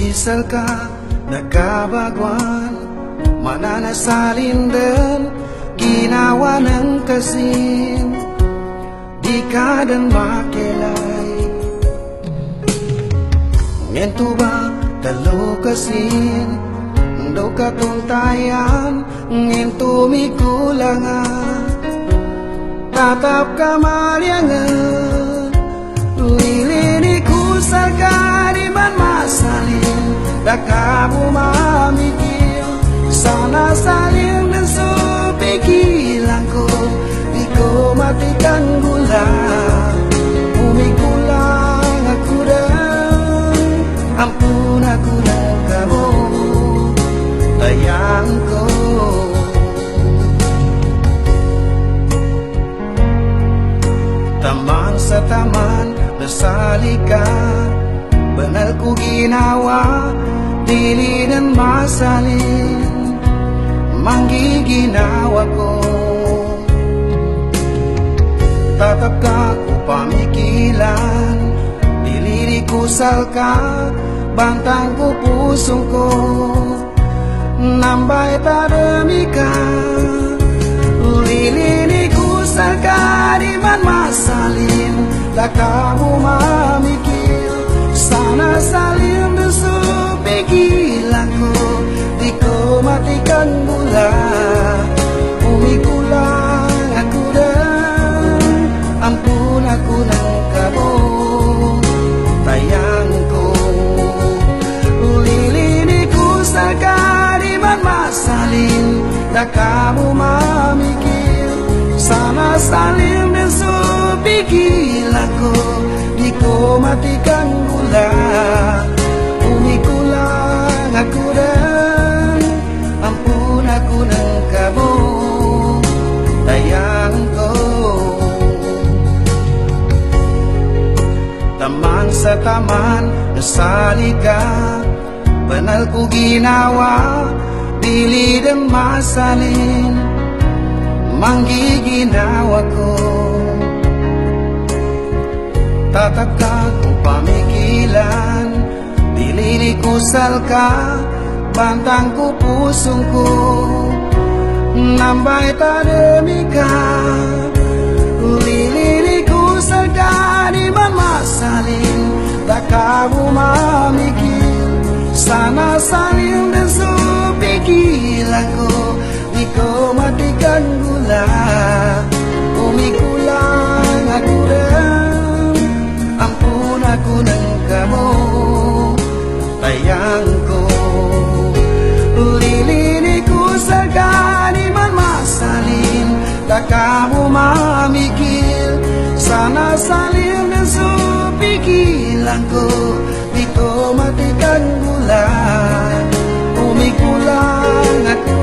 Isal ka nagkabagwan, mananasalin din ginawa ng kasin, di ka dan makilay. Ngento ba talukasin, do katuntayan, ngento mi kulangan, tatap ka maliangan, lilini kusal ka di man masalin, da kamu mamikir, sana saling dan pikiran ko, di ko matikan gula, umikulang aku dan ampun aku dan kamu, sayangku. Taman sa taman, nasalika, banal ko ginawa, dili dan masalin, manggiginawa ko. Tatap ka ko pamikilan, dili kusal ka, bantang ko pusong ko, nambay tadami ka, lilini kusal ka, di man masalin, da kamu mamikir, sana saling besu pikiran ko, di ko matikan mula, umikulang aku dan ampun aku ng kamu, sayangku. Lilini kusal ka, di man masalin, da kamu mamikir, sana saling besu pikiran ko, di ko matikan gula, umikulang aku dan ampun aku ng kamu, sayangku. Taman sa taman, nasalika, banal ko ginawa, dili dan masalin, manggiginawa ko. Tatap ka kung pamikilan, dili kusal ka, bantang ko pusong ko, nambay tademi ka, lili kusal ka, di man masalin, da kamu mamikir, sana saling dan pikiran ko, di ko matikan gula, umikulang aku dan ampun aku ng kamu, sayangku. Lilini kusal ka, di man masalin, da kamu mamikir, sana saling dan pikiran ko, di ko matikan gula, umikulang aku